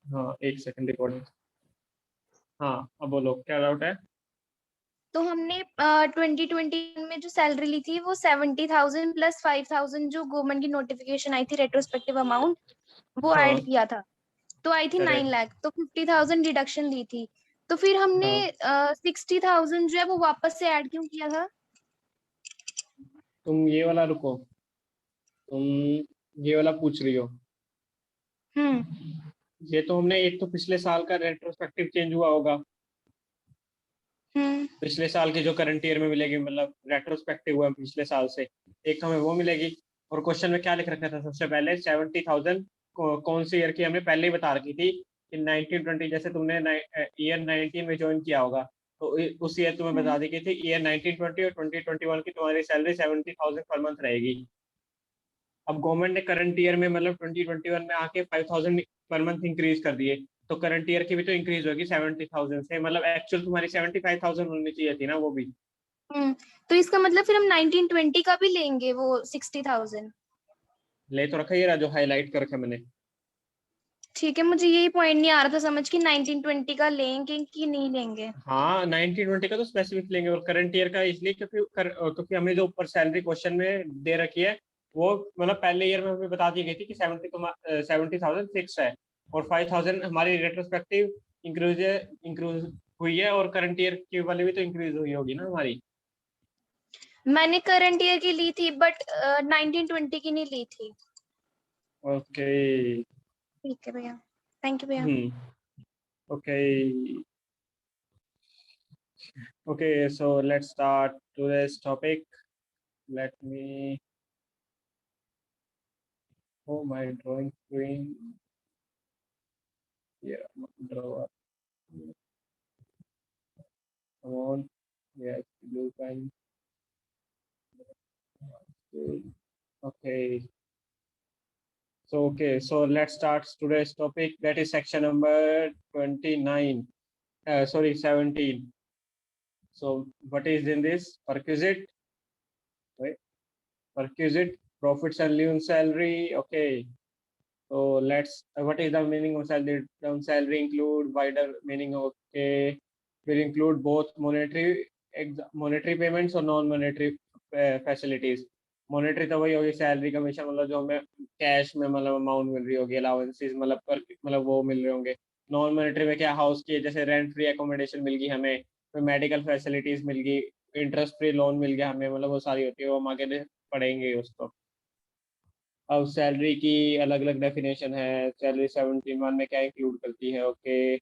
हाँ, एक second recording. हाँ, अब बोलो क्या डाउट है। तो हमने 2020 में जो सैलरी ली थी वो 70,000 प्लस 5,000 जो गवर्नमेंट की नोटिफिकेशन आई थी रेट्रोस्पेक्टिव अमाउंट, वो ऐड हाँ, किया था। तो आई थी 9 करेक्ट। लाख, तो 50,000 डिडक्शन ली थी। तो फिर हमने हाँ, 60,000 जो है वो वापस से ऐड क्यों किया था? तुम ये वाला रुको, तुम ये वाला पूछ रही हो। हम्म। ये तो हमने, एक तो पिछले साल का रेट्रोस्पेक्टिव चेंज हुआ होगा, हम्म। पिछले साल की जो करंट ईयर में मिलेगी, मतलब रेट्रोस्पेक्टिव हुआ है पिछले साल से, एक तो हमें वो मिलेगी। और क्वेश्चन में क्या लिख रखा था सबसे पहले, 70,000 कौन सी ईयर की, हमने पहले ही बता रखी थी कि 1920, जैसे तुमने ईयर 19 में ज्वाइन किया होगा, तो उस ईयर तुम्हें बता हम्म। दी गई थी ईयर 1920 और 2021 की तुम्हारी सैलरी 70,000 पर मंथ रहेगी। अब गवर्नमेंट ने करंट ईयर में, मतलब 2021 में आके 5,000 पर मंथ इंक्रीज कर दिए, तो करंट ईयर की भी तो इंक्रीज होगी 70,000 से, मतलब एक्चुअल तुम्हारी 75,000 होनी चाहिए थी ना वो भी। हम्म। तो इसका मतलब फिर हम 1920 का भी लेंगे वो 60,000? ले तो रखा, ये रहा जो हाईलाइट कर रखा मैंने। ठीक है, मुझे यही पॉइंट नहीं आ रहा था समझ कि 1920 का लेंगे कि नहीं लेंगे। हाँ, 1920 का तो स्पेसिफिक लेंगे, और करंट ईयर का इसलिए क्योंकि हमें जो ऊपर सैलरी क्वेश्चन में दे रखी है, वो मतलब पहले ईयर में हमें बता दी गई थी कि 70,000 फिक्स है, और 5,000 हमारी रेट्रोस्पेक्टिव इंक्रीज हुई है, और करंट ईयर की वाली भी तो इंक्रीज हुई होगी ना हमारी। मैंने करंट ईयर की ली थी बट 1920 की नहीं ली थी। ओके। ठीक है भैया, थैंक यू भैया। हम्म। Okay. Okay, so let's start today's topic. Let me, oh my drawing screen, yeah, draw, come on, yes, blue pen. Okay, so let's start today's topic, that is section number 29, sorry, 17. So what is in this? Perquisite, right? Perquisite, profits and loan salary. Okay, so let's, what is the meaning of salary? Term salary include wider meaning. Okay, will include both monetary payments और non monetary facilities. Monetary तो वही होगी salary commission, मतलब जो हमें cash में मतलब amount मिल रही होगी, अलाउंसेस मतलब मतलब वो मिल रहे होंगे। नॉन मॉनेटरी में क्या, हाउस की जैसे रेंट फ्री एकोमोडेशन मिल गई हमें, फिर मेडिकल फैसिलिटीज मिल गई, इंटरेस्ट फ्री लोन मिल गया हमें, मतलब वो सारी होती है, वो हम आगे पढ़ेंगे उसको। अब सैलरी की अलग अलग डेफिनेशन है, सैलरी 71 में क्या इंक्लूड करती है। ओके,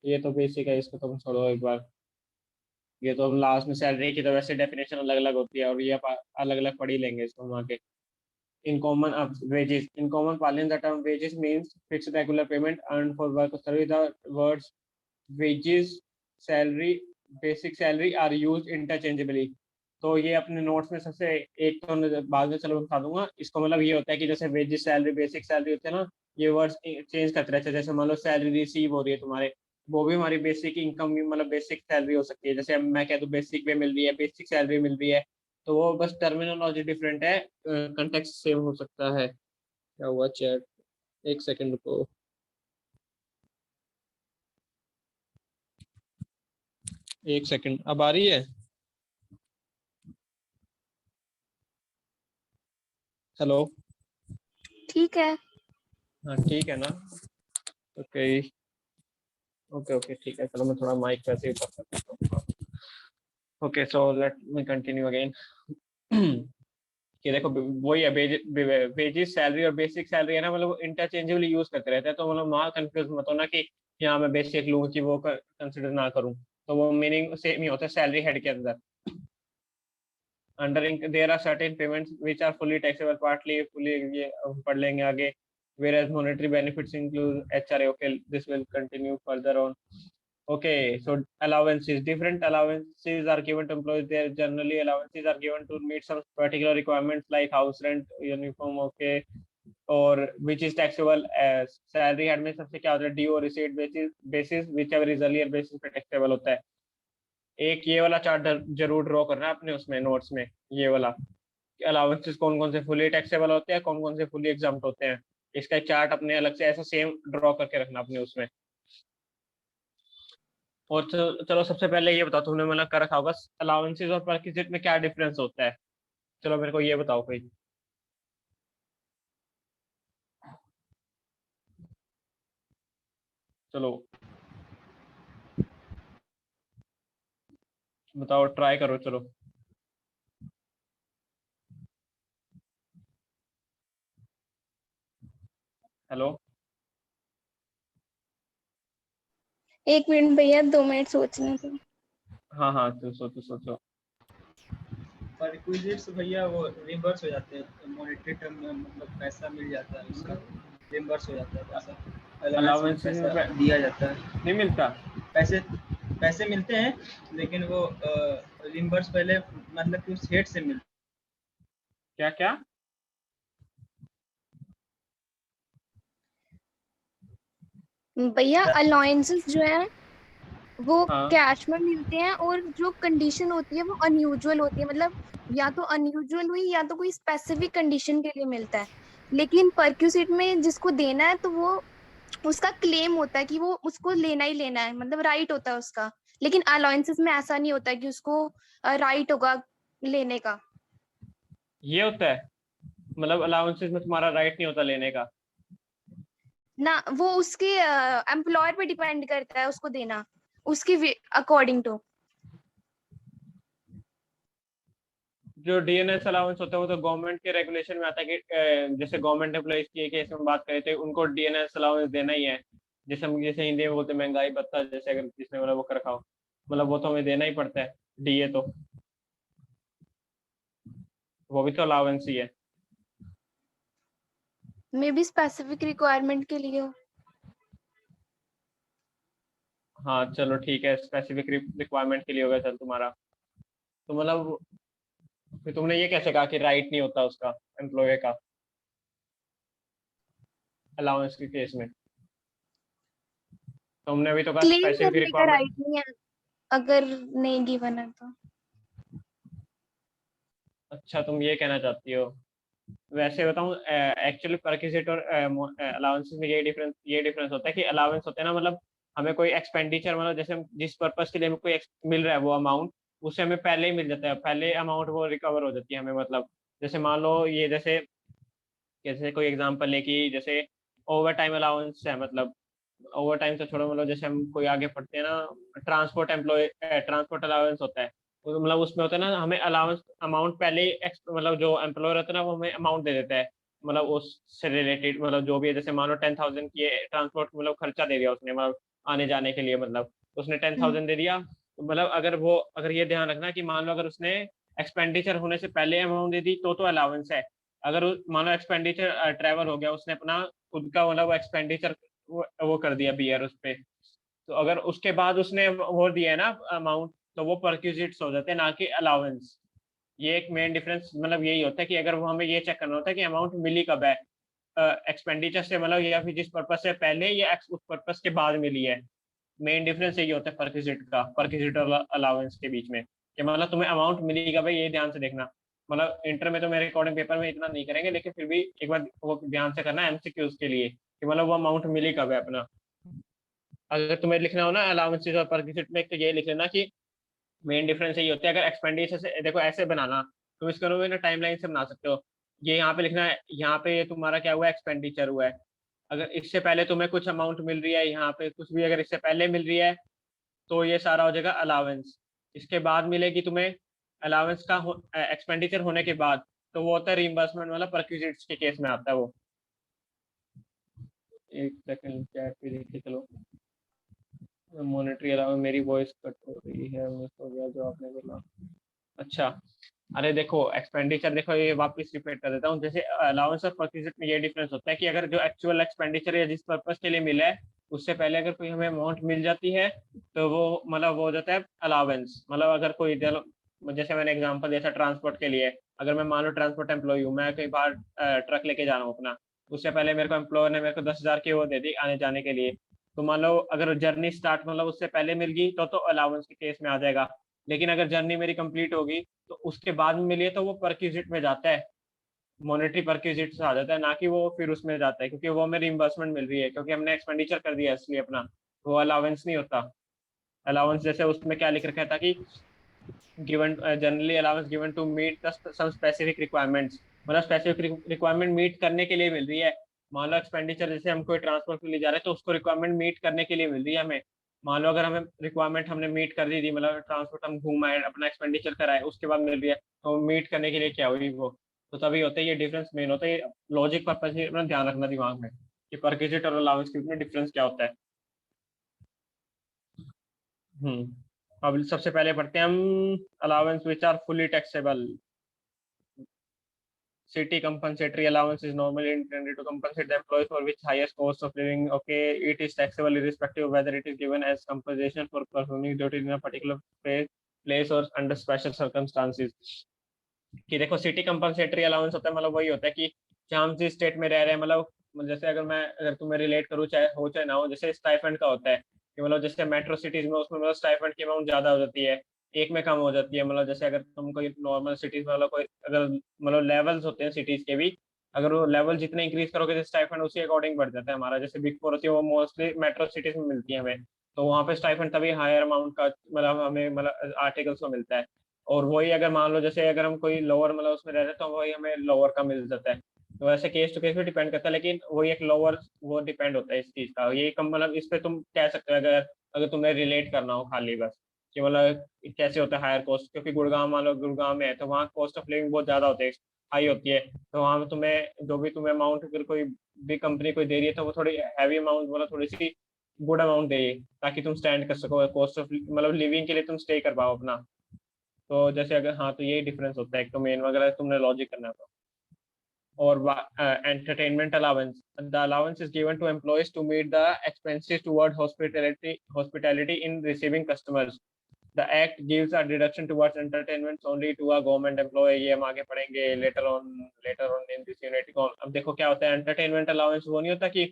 ये तो बेसिक है, इसको तुम छोड़ो एक बार। ये तो हम लास्ट में, सैलरी की तो वैसे डेफिनेशन अलग अलग होती है, और ये अलग अलग पढ़ ही लेंगे इसको हम आगे। In common, wages. In common parlance, the term wages means fixed regular payment earned for work or service. The words wages, salary, basic salary are used interchangeably. तो ये अपने नोट्स में सबसे, एक तो बाद में चलो बता दूंगा इसको, मतलब ये होता है कि जैसे वेजेस सैलरी बेसिक सैलरी होते हैं ना, ये वर्ड्स चेंज करते रहते हैं। जैसे मान लो सैलरी रिसीव हो रही है तुम्हारे, वो भी हमारी बेसिक इनकम, मतलब बेसिक सैलरी हो सकती है। जैसे अब मैं कह दूँ बेसिक पे मिल रही है, बेसिक सैलरी मिल रही है, तो वो बस टर्मिनोलॉजी डिफरेंट है, कंटेक्स्ट सेम हो सकता है। क्या हुआ चैट, एक सेकंड रुको। एक सेकंड, अब आ रही है। हेलो। ठीक है। हाँ ठीक है ना। ओके, ओके ओके ठीक है, चलो मैं थोड़ा माइक वैसे ही ऊपर कर देता हूँ। Okay, so let me continue again. कि देखो, वही है, वेजेस सैलरी और बेसिक सैलरी है ना, मतलब इंटरचेंजेबली यूज करते रहते हैं, तो मतलब वहाँ कंफ्यूज मत होना कि यहाँ मैं बेसिक लूँ कि वो कंसिडर ना करूँ, तो वो मीनिंग सेम ही होता है सैलरी हेड के अंदर। Under there are certain payments which are fully taxable, partly fully, ये हम पढ़ लेंगे आगे। whereas monetary benefits include HRA. Okay, this will continue further on. Okay, so allowances, different allowances are given to employees. There generally allowances are given to meet some particular requirements like house rent, uniform, okay, और which is taxable as salary head में सबसे क्या होता है, due और receipt basis whichever is earlier basis पे taxable होता है। एक ये वाला चार्ट जरूर ड्रॉ करना है अपने उसमें नोट्स में, ये वाला, अलाउंसेस कौन कौन से फुली टैक्सेबल होते हैं, कौन कौन से फुली एग्जाम्प्ट होते हैं। इसका एक चार्ट अपने अलग से ऐसा सेम ड्रॉ करके रखना अपने उसमें। और चलो सबसे पहले ये बताओ, तुमने मतलब कर रखा होगा अलाउंसेस और परक्विजिट में क्या डिफरेंस होता है? चलो मेरे को ये बताओ कोई। चलो बताओ, ट्राई करो चलो। हेलो। एक मिनट भैया, 2 मिनट सोचने दो। हाँ हाँ, तो सोचो सोचो। परक्विजिट्स भैया वो रिम्बर्स हो जाते हैं, मॉनेटरी टर्म में मतलब पैसा मिल जाता है, उसका रिम्बर्स हो जाता है पैसा, अलाउंस में Allowances पैसा में दिया जाता है। नहीं मिलता? पैसे पैसे मिलते हैं, लेकिन वो रिम्बर्स पहले मतलब कि उस हेड से मिलते क्या क्या? भैया अलाउंसेस जो है वो हाँ कैश में मिलते हैं, और जो कंडीशन होती है वो अनयूजुअल होती है, मतलब या तो अनयूजुअल हुई या तो कोई स्पेसिफिक कंडीशन के लिए मिलता है। लेकिन परक्यूसिट में जिसको देना है तो वो उसका क्लेम होता है कि वो उसको लेना ही लेना है, मतलब राइट होता है उसका। लेकिन अलाउंसेस में ऐसा नहीं होता है कि उसको राइट होगा लेने का। ये होता है, मतलब अलाउंसेस में तुम्हारा राइट नहीं होता लेने का? ना, वो उसके एम्प्लॉयर पे डिपेंड करता है उसको देना, उसकी अकॉर्डिंग टू। जो डीएनएस अलाउंस होता है वो तो गवर्नमेंट के रेगुलेशन में आता है कि जैसे गवर्नमेंट एम्प्लॉइज की केस में बात करें तो उनको डीएनएस अलाउंस देना ही है। जैसे हम जैसे हिंदी में बोलते हैं महंगाई भत्ता, जैसे अगर जिसने मतलब वो कर रखा हो, मतलब वो तो हमें देना ही पड़ता है, डीए तो वो भी तो अलाउंस ही है। मे बी स्पेसिफिक रिक्वायरमेंट के लिए हो। हाँ चलो ठीक है, स्पेसिफिक रिक्वायरमेंट के लिए होगा चल तुम्हारा। तो मतलब फिर तुमने ये कैसे कहा कि राइट नहीं होता उसका, एम्प्लॉय का, अलाउंस के केस में? तुमने अभी तो कहा क्लेम स्पेसिफिक करने का रिक्वायरमेंट। राइट नहीं है अगर नहीं गिवन है तो। अच्छा, तुम ये कहना चाहती हो। वैसे बताऊं, एक्चुअली परक्विजिट और अलाउंसेस में ये डिफरेंस होता है कि अलाउंस होते हैं ना, मतलब हमें कोई एक्सपेंडिचर, मतलब जैसे हम जिस पर्पस के लिए हमें कोई मिल रहा है वो अमाउंट, उससे हमें पहले ही मिल जाता है, पहले अमाउंट वो रिकवर हो जाती है हमें। मतलब जैसे मान लो ये जैसे जैसे कोई एग्जांपल ले कि जैसे ओवर टाइम अलाउंस है, मतलब ओवर टाइम से छोड़ो, मतलब जैसे हम कोई आगे पढ़ते हैं ना, ट्रांसपोर्ट अलाउंस होता है। मतलब उसमें होता है ना, हमें अलाउंस अमाउंट पहले ही मतलब जो एम्प्लॉयर होता है ना वो हमें अमाउंट दे देता है, मतलब उससे रिलेटेड, मतलब जो भी है, जैसे मान लो 10,000 की ट्रांसपोर्ट मतलब खर्चा दे दिया उसने, मतलब आने जाने के लिए, मतलब उसने 10,000 दे दिया। तो मतलब अगर ये ध्यान रखना कि मान लो अगर उसने एक्सपेंडिचर होने से पहले अमाउंट दे दी तो अलाउंस है। अगर मान लो एक्सपेंडिचर ट्रैवल हो गया, उसने अपना खुद का मतलब एक्सपेंडिचर वो कर दिया बियर उस पे, तो अगर उसके बाद उसने वो दिया है ना अमाउंट, तो वो परक्यूजिट्स हो जाते हैं, ना कि अलाउंस। ये एक मेन डिफरेंस मतलब यही होता है कि अगर वो हमें ये चेक करना होता है कि अमाउंट मिली कब है, एक्सपेंडिचर से मतलब, या फिर जिस पर्पज से पहले या उस पर्पज के बाद मिली है। मेन डिफरेंस यही होता है परक्विजिट और अलाउंस के बीच में, कि मतलब तुम्हें अमाउंट मिली कब है, ये ध्यान से देखना। मतलब इंटर में तो मेरे अकॉर्डिंग पेपर में इतना नहीं करेंगे, लेकिन फिर भी एक बार वो ध्यान से करना एमसीक्यूज के लिए, कि मतलब वो अमाउंट मिली कब है अपना। अगर तुम्हें लिखना हो ना अलाउंसेस और परक्विजिट में, तो ये लिख लेना कि मेन डिफरेंस यही होता है। अगर एक्सपेंडिचर से देखो ऐसे बनाना, तुम इसको ना टाइमलाइन से बना सकते हो। ये यहाँ पे लिखना है, यहाँ पे ये तुम्हारा क्या हुआ है, एक्सपेंडिचर हुआ है। अगर इससे पहले तुम्हें कुछ अमाउंट मिल रही है यहाँ पे, कुछ भी अगर इससे पहले मिल रही है तो ये सारा हो जाएगा अलावेंस। इसके बाद मिलेगी तुम्हें अलावेंस का एक्सपेंडिचर होने के बाद, तो वो होता है रीइंबर्समेंट, मतलब परक्विजिट्स के केस में आता है वो। एक सेकंड चैट पे देखिए चलो। मॉनेटरी अलाउंस, मेरी वॉइस कट हो रही है, मिस हो गया जो आपने बोला। अच्छा, अरे देखो एक्सपेंडिचर, देखो ये वापस रिपीट कर देता हूँ। जैसे अलाउंस और परक्विजिट में ये डिफरेंस होता है कि अगर जो एक्चुअल एक्सपेंडिचर या जिस पर्पज के लिए मिला है उससे पहले अगर कोई हमें अमाउंट मिल जाती है, तो वो मतलब वो हो जाता है अलावेंस। मतलब अगर कोई जैसे मैंने एग्जांपल दिया था ट्रांसपोर्ट के लिए, अगर मैं मान लो ट्रांसपोर्ट एम्प्लॉय हूँ, मैं कई बार ट्रक लेके जा रहा हूँ अपना, उससे पहले मेरे को एम्प्लॉयर ने मेरे को 10,000 की वो दे दी आने जाने के लिए, तो मान लो अगर जर्नी स्टार्ट मतलब उससे पहले मिल गई तो अलाउंस के केस में आ जाएगा। लेकिन अगर जर्नी मेरी कंप्लीट होगी तो उसके बाद में मिली है तो वो परक्विजिट में जाता है। मॉनेटरी परक्विजिट आ जाता है, ना कि वो फिर उसमें जाता है, क्योंकि वो हमें रिइंबर्समेंट मिल रही है क्योंकि हमने एक्सपेंडिचर कर दिया इसलिए अपना, वो अलाउंस नहीं होता। अलाउंस जैसे उसमें क्या लिख रखा है था कि given generally allowance given to meet some specific requirements, मतलब स्पेसिफिक रिक्वायरमेंट मीट करने के लिए मिल रही है। मान लो एक्सपेंडिचर जैसे हम कोई ट्रांसपोर्ट के लिए जा रहे हैं तो उसको रिक्वायरमेंट मीट करने के लिए मिल रही है हमें। मान लो अगर हमें रिक्वायरमेंट हमने मीट कर दी थी, मतलब ट्रांसपोर्ट हम घूमाए अपना एक्सपेंडिचर कराए उसके बाद मिल रही है, तो मीट करने के लिए क्या हुई वो, तो तभी होता है ये डिफरेंस मेन होता है। लॉजिक पर्पज से अपना ध्यान रखना दिमाग में कि परक्विजिट और अलाउंस के बीच में डिफरेंस क्या होता है। अब सबसे पहले पढ़ते हैं हम allowance which are fully taxable. City compensatory allowance is normally intended to compensate the employees for which highest cost of living. Okay, it is taxable irrespective of whether it is given as compensation for performing duties in a particular place or under special circumstances. कि देखो city compensatory allowance होता है, मतलब वही होता है कि जहाँ हम जिस स्टेट में रह रहे हैं, मतलब जैसे अगर तुम्हें रिलेट करूँ चाहे हो चाहे ना हो, जैसे स्टाइफंड का होता है कि मतलब जैसे मेट्रो सिटीज में उसमें मतलब स्टाइफंड की अमाउंट ज्यादा हो जाती है, एक में कम हो जाती है। मतलब जैसे अगर तुम कोई नॉर्मल सिटीज में मतलब कोई अगर मतलब लेवल्स होते हैं सिटीज के भी, अगर वो लेवल जितने इंक्रीज करोगे स्टाइफंड उसी अकॉर्डिंग बढ़ जाता है हमारा। जैसे बिग फोर होती है वो मोस्टली मेट्रो सिटीज में मिलती है हमें, तो वहाँ पे स्टाइफंड तभी हायर अमाउंट का मतलब हमें मतलब आर्टिकल्स में मिलता है। और वही अगर मान लो जैसे अगर हम कोई लोअर मतलब उसमें रह रहे हैं तो वही हमें लोअर का मिल जाता है। तो वैसे केस टू केस भी डिपेंड करता है, लेकिन वही एक लोअर वो डिपेंड होता है इस चीज का। ये कम मतलब इस पे तुम कह सकते हो अगर अगर तुम्हें रिलेट करना हो खाली बस कि मतलब कैसे होता है हायर कॉस्ट, क्योंकि गुड़गांव मान लो गुड़गांव में है तो वहाँ कॉस्ट ऑफ लिविंग बहुत ज्यादा होती है, हाई होती है। तो वहाँ तुम्हें जो भी तुम्हें अमाउंट अगर कोई भी कंपनी कोई दे रही है तो वो थोड़ी हैवी अमाउंट मतलब थोड़ी सी गुड अमाउंट दे ताकि तुम स्टैंड कर सको कॉस्ट ऑफ मतलब लिविंग के लिए तुम स्टे कर पाओ अपना। तो जैसे अगर हाँ तो यही डिफरेंस होता है, एक तो मेन वगैरह तुमने लॉजिक करना था। और entertainment allowance, the allowance is given to employees to meet the expenses toward hospitality in receiving customers. The act gives a deduction towards entertainment only to a government employee. ये हम आगे पढ़ेंगे later on in this unit. अब देखो क्या होता है entertainment allowance, वो नहीं होता कि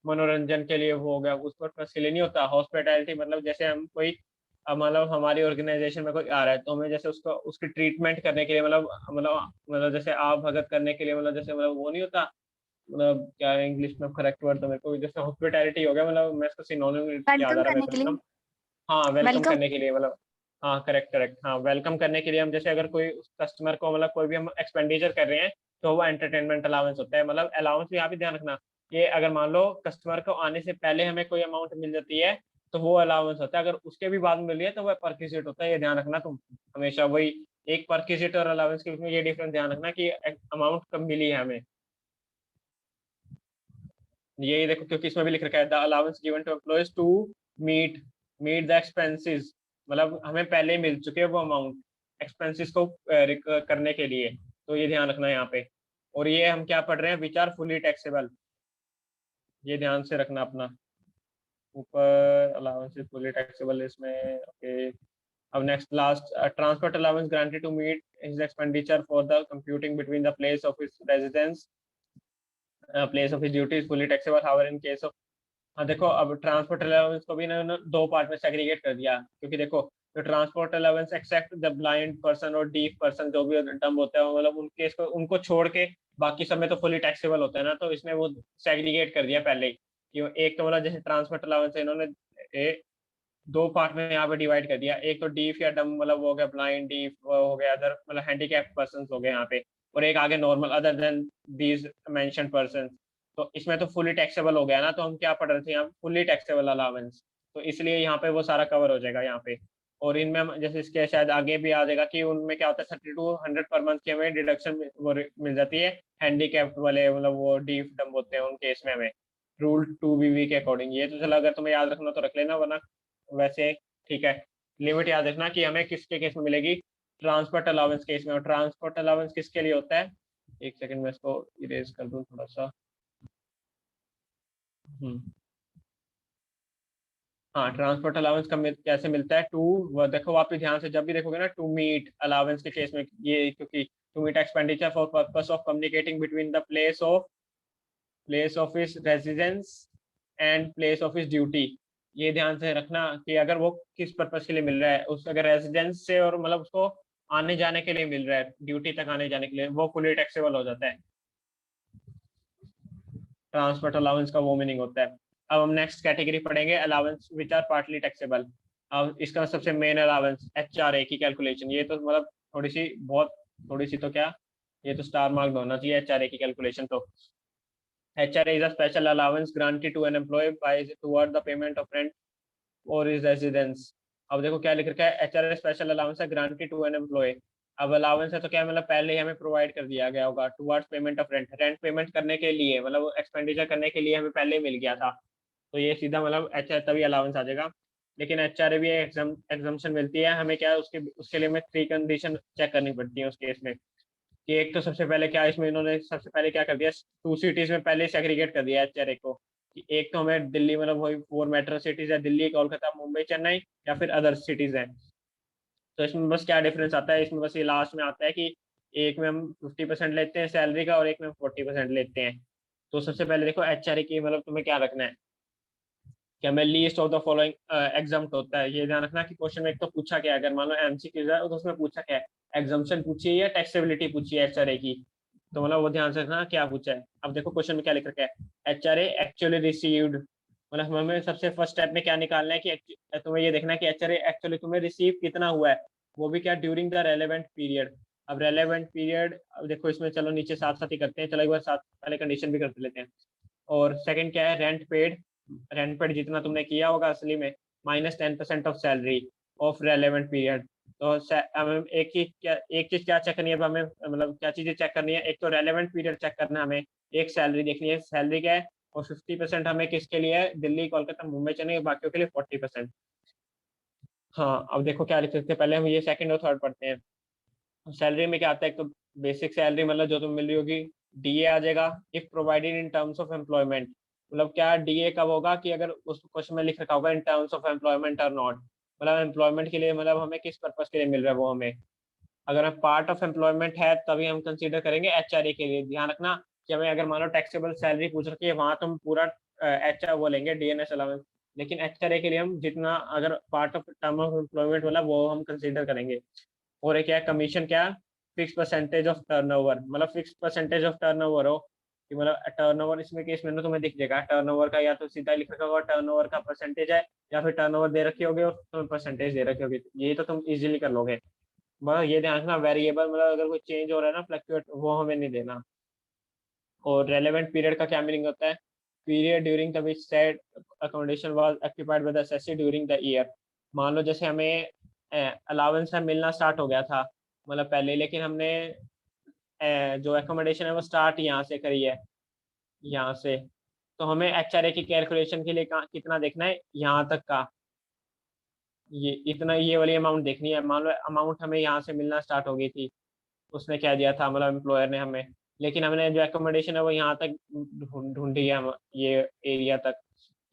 मनोरंजन के लिए वो हो गया, उस पर्पज के लिए नहीं होता। हॉस्पिटैलिटी मतलब जैसे हम कोई मतलब हमारी ऑर्गेनाइजेशन में कोई आ रहा है तो हमें जैसे उसको उसकी ट्रीटमेंट करने के लिए मतलब जैसे आप भगत करने के लिए मतलब जैसे मतलब वो नहीं होता, मतलब क्या इंग्लिश में करेक्ट वर्ड तो मेरे को जैसे हॉस्पिटैलिटी हो गया, मतलब मैं इसको सिनोनिम याद वेलकम आ रहा है करने मेरे के को लिए। मतलब। हाँ वेलकम वेलकम। करने के लिए मतलब, हाँ करेक्ट करेक्ट, हाँ वेलकम करने के लिए हम जैसे अगर कोई कस्टमर को मतलब कोई भी हम एक्सपेंडिचर कर रहे हैं तो वो एंटरटेनमेंट अलाउंस होता है। मतलब अलाउंस भी यहाँ भी ध्यान रखना कि अगर मान लो कस्टमर को आने से पहले हमें कोई अमाउंट मिल जाती है तो वो अलाउंस होता है, अगर उसके भी बाद मिल रही है तो वह परक्विजिट होता है। ये ध्यान रखना तुम हमेशा, वही एक परक्विजिट और अलाउंस के बीच में ये डिफरेंस ध्यान रखना कि अमाउंट कब मिली है हमें। ये देखो क्योंकि इसमें भी लिख रखा है the allowance given to employees to meet meet the expenses, मतलब हमें पहले ही मिल चुके हैं वो अमाउंट एक्सपेंसेस को करने के लिए। तो ये ध्यान रखना है यहाँ पे। और ये हम क्या पढ़ रहे हैं, विच आर फुली टैक्सेबल, ये ध्यान से रखना अपना। ऊपर अलाउंस इज फुली टैक्सेबल इसमें ओके। अब next last, transport allowance granted to meet his expenditure for the computing between the place of his residence place of his duty fully taxable however in case of. हाँ देखो अब transport allowance को भी इन्होंने दो part में segregate कर दिया, क्योंकि देखो जो transport allowance except the blind person और डीफ पर्सन जो भी डम्ब होता है मतलब उनके इसको उनको छोड़ के बाकी सब में तो फुली टैक्सेबल होता है ना, तो इसने वो सेग्रीगेट कर दिया पहले ही कि एक तो मतलब जैसे ट्रांसपोर्ट अलाउंस है इन्होंने दो पार्ट में यहाँ पे डिवाइड कर दिया। एक तो डीफ या डम मतलब वो हो गया ब्लाइंड डीफ हो गया अदर मतलब हैंडीकैप पर्सन हो गए यहाँ पे, और एक आगे normal other than these mention person. तो इसमें तो फुली टैक्सेबल हो गया ना, तो हम क्या पढ़ रहे थे यहाँ फुली टैक्सेबल अलाउंस, तो इसलिए यहाँ पे वो सारा कवर हो जाएगा यहाँ पे। और इनमें जैसे इसके शायद आगे भी आ जाएगा कि उनमें क्या होता है 30 to 100 पर मंथ की हमें डिडक्शन वो मिल जाती है हैंडीकैप वाले मतलब वो डीफ डम होते हैं उनके इसमें हमें रूल 2BV के अकॉर्डिंग। ये तो चलो अगर तुम्हें याद रखना तो रख लेना, वरना वैसे ठीक है। लिमिट याद रखना कि हमें किसके केस में मिलेगी, ट्रांसपोर्ट अलाउंस केस में। और ट्रांसपोर्ट अलाउंस किसके लिए होता है, एक सेकंड में इसको इरेज कर दूं थोड़ा सा। हम्म हाँ ट्रांसपोर्ट अलाउंस का कैसे मिलता है, टू देखो वापिस ध्यान से जब भी देखोगे ना टू मीट अलाउंस के केस में, ये क्योंकि to meet expenditure for purpose of communicating between the place of his residence and place of his duty. ये ध्यान से रखना कि अगर वो किस पर्पस के लिए मिल रहा है, उस अगर रेजिडेंस से और मतलब उसको आने जाने के लिए मिल रहा है, ड्यूटी तक आने जाने के लिए, वो फुली टैक्सेबल हो जाता है। ट्रांसपोर्ट अलाउंस का वो मीनिंग होता है। अब हम नेक्स्ट कैटेगरी पढ़ेंगे, allowance which are partly taxable. अब इसका सबसे मेन अलाउंस HRA की कैलकुलेशन, ये तो मतलब थोड़ी सी तो क्या, ये तो स्टार मार्क होना चाहिए HRA की कैलकुलेशन। तो HRA is a special allowance granted to an employee by toward the payment of rent or his residence। अब देखो क्या लिख रखा है, HRA स्पेशल अलाउंस है ग्रांटेड टू एन एम्प्लॉय। अब अलाउंस है तो क्या मतलब पहले ही हमें प्रोवाइड कर दिया गया होगा, towards payment of rent, rent payment करने के लिए, मतलब एक्सपेंडिचर करने के लिए हमें पहले ही मिल गया था। तो ये सीधा मतलब HR तभी अलाउंस आ जाएगा। लेकिन HRA भी एग्जम्पशन मिलती है हमें, क्या उसके लिए हमें 3 कंडीशन चेक करनी पड़ती है उस केस में। कि एक तो सबसे पहले क्या, इसमें इन्होंने सबसे पहले क्या कर दिया, 2 सिटीज में पहले सेग्रीगेट कर दिया HRA को। कि एक तो हमें दिल्ली, मतलब वही 4 मेट्रो सिटीज है, दिल्ली, कोलकाता, मुंबई, चेन्नई, या फिर अदर सिटीज हैं। तो इसमें बस क्या डिफरेंस आता है, इसमें बस ये लास्ट में आता है कि एक में हम 50% लेते हैं सैलरी का और एक में हम 40% लेते हैं। तो सबसे पहले देखो HRA की मतलब तुम्हें क्या रखना है, कि हमें least of the following exempt होता है। ये ध्यान रखना कि क्वेश्चन में एक तो पूछा क्या है, अगर मान लो MCQ है तो उसमें पूछा क्या है, एग्जाम्पशन पूछी है या टैक्सेबिलिटी पूछी है HRA की। तो मतलब वो ध्यान से रखना क्या पूछा है। अब देखो क्वेश्चन में क्या लिख रखा है, HRA एक्चुअली रिसीव्ड, मतलब हमें सबसे फर्स्ट स्टेप में क्या निकालना है कि तुम्हें ये देखना है कि HRA एक्चुअली तुम्हें रिसीव कितना हुआ है, वो भी क्या ड्यूरिंग द रेलेवेंट पीरियड। अब रेलेवेंट पीरियड, अब देखो इसमें चलो नीचे साथ साथ ही करते हैं, चलो एक बार साथ पहले कंडीशन भी करते लेते हैं। और सेकंड क्या है, रेंट पेड, रेंट पेड जितना तुमने किया होगा असली में, -10% of salary of relevant period. तो हमें एक चीज क्या चेक करनी है, हमें मतलब क्या चीजें चेक करनी है, एक तो रेलेवेंट पीरियड चेक करना है हमें, एक सैलरी देखनी है, सैलरी क्या है, और 50% हमें किसके लिए है, दिल्ली, कोलकाता, मुंबई, चेन्नई, बाकियों के लिए 40%। हाँ अब देखो क्या लिख सकते हैं, पहले हम ये सेकंड और थर्ड पढ़ते हैं। सैलरी में क्या आता है, एक तो बेसिक सैलरी मतलब जो तुम्हें मिल रही होगी, DA आ जाएगा, if provided in terms of employment. मतलब क्या DA कब होगा, कि अगर उस क्वेश्चन में लिख रखा होगा इन टर्म्स ऑफ एम्प्लॉयमेंट और नॉट, मतलब एम्प्लॉयमेंट के लिए, मतलब हमें किस पर्पज के लिए मिल रहा है वो हमें। अगर हम पार्ट ऑफ एम्प्लॉयमेंट है तभी हम कंसीडर करेंगे HRA के लिए। ध्यान रखना कि हमें अगर मान लो टैक्सेबल सैलरी पूछ रखी है, वहां तुम पूरा HR वो लेंगे, DNS अलाउंस। लेकिन HRA के लिए हम जितना अगर part of term of employment वाला वो हम कंसीडर करेंगे। और एक क्या कमीशन, क्या फिक्स परसेंटेज ऑफ टर्नओवर, मतलब फिक्स परसेंटेज ऑफ टर्नओवर हो, कि मतलब टर्नओवर इसमें केस में ना तुम्हें दिख जाएगा टर्नओवर का, या तो सीधा लिख रखा होगा टर्नओवर का परसेंटेज है, या फिर टर्नओवर दे रखी होगी और तुम्हें परसेंटेज दे रखी होगी, ये तो तुम इजीली कर लोगे। बस ये ध्यान रखना, वेरिएबल मतलब अगर कोई चेंज हो रहा है ना, फ्लक्चुएट, वो हमें नहीं देना। और रेलेवेंट पीरियड का क्या मीनिंग होता है, period during the which said accommodation was occupied by the assessee during the year. मान लो जैसे हमें अलाउंस है मिलना स्टार्ट हो गया था मतलब पहले, लेकिन हमने जो एकोमोडेशन है वो स्टार्ट यहाँ से करी है, यहाँ से। तो हमें HRA की कैलकुलेशन के लिए कितना देखना है, यहाँ तक का, ये इतना, ये वाली अमाउंट देखनी है। मान लो अमाउंट हमें यहाँ से मिलना स्टार्ट हो गई थी, उसने क्या दिया था मतलब एम्प्लॉयर ने हमें, लेकिन हमने जो एकोमोडेशन है वो यहाँ तक ढूंढी है, हम ये एरिया तक।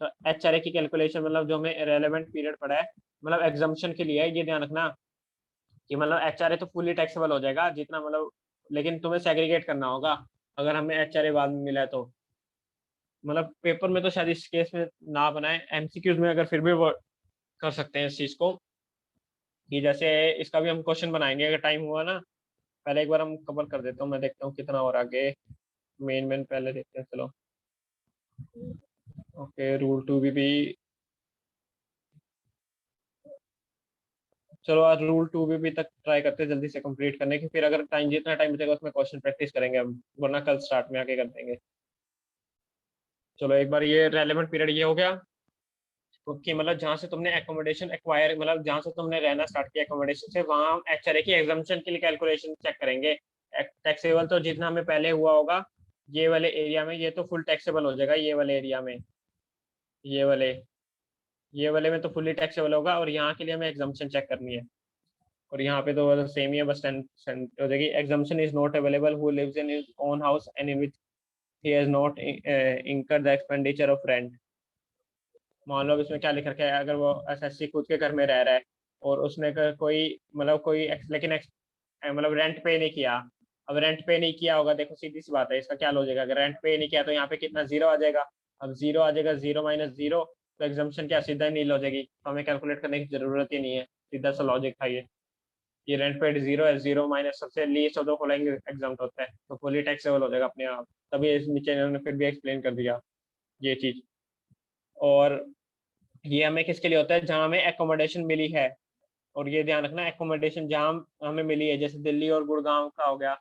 तो HRA की कैलकुलेशन मतलब जो हमें रेलेवेंट पीरियड पड़ा है, मतलब एग्जाम्पशन के लिए है, ये ध्यान रखना कि मतलब HRA तो फुली टैक्सेबल हो जाएगा जितना मतलब, लेकिन तुम्हें सेग्रीगेट करना होगा अगर हमें HRA बाद में मिला है तो। मतलब पेपर में तो शायद इस केस में ना बनाए, MCQs में अगर फिर भी वो कर सकते हैं इस चीज को, कि जैसे इसका भी हम क्वेश्चन बनाएंगे अगर टाइम हुआ ना। पहले एक बार हम कवर कर देता हूँ, मैं देखता हूँ कितना और आगे, मेन मेन पहले देखते हैं चलो। ओके, रूल 2 भी चलो आज रूल 2 भी तक ट्राई करते हैं जल्दी से कंप्लीट करने की, फिर अगर टाइम जितना टाइम बचेगा उसमें क्वेश्चन प्रैक्टिस करेंगे हम, वरना कल स्टार्ट में आके कर देंगे। चलो एक बार ये रेलेवेंट पीरियड ये हो गया, क्योंकि मतलब जहाँ से तुमने एकोमोडेशन एक्वायर, मतलब जहाँ से तुमने रहना स्टार्ट किया एकोमोडेशन से, वहाँ हम HRA की एग्जाम्पशन के लिए कैलकुलेशन चेक करेंगे। टैक्सेबल तो जितना हमें पहले हुआ होगा ये वाले एरिया में, ये तो फुल टैक्सेबल हो जाएगा ये वाले एरिया में, ये वाले, ये वाले में तो फुली टैक्सेबल होगा, और यहाँ के लिए हमें एग्जाम्पशन चेक करनी है। और यहाँ पे तो सेम ही है, बस 10% हो जाएगी। Exemption is not available who lives in his own house and in which he has not incurred the expenditure of rent. मान लो अब इसमें क्या लिख रखा है, अगर वो SSC खुद के घर में रह रहा है और उसने कोई मतलब लेकिन मतलब रेंट पे नहीं किया। अब रेंट पे नहीं किया होगा, देखो सीधी सी बात है, इसका क्या लॉजिक है, अगर रेंट पे नहीं किया तो यहाँ पे कितना, 0 आ जाएगा। अब 0 आ जाएगा, 0 - 0, तो एग्जाम्पशन क्या सीधा ही नील हो जाएगी, तो हमें कैलकुलेट करने की जरूरत ही नहीं है, सीधा सा लॉजिक था ये। ये रेंट पेड 0 है, 0 माइनस सबसे least of the following exempt होता है, तो फुली टैक्सेबल हो जाएगा अपने आप। तभी इस नीचे इन्होंने फिर भी एक्सप्लेन कर दिया ये चीज। और ये हमें किसके लिए होता है, जहाँ हमें एकोमोडेशन मिली है। और ये ध्यान रखना, एकोमोडेशन जहाँ हमें मिली है, जैसे दिल्ली और गुड़गांव का हो गया,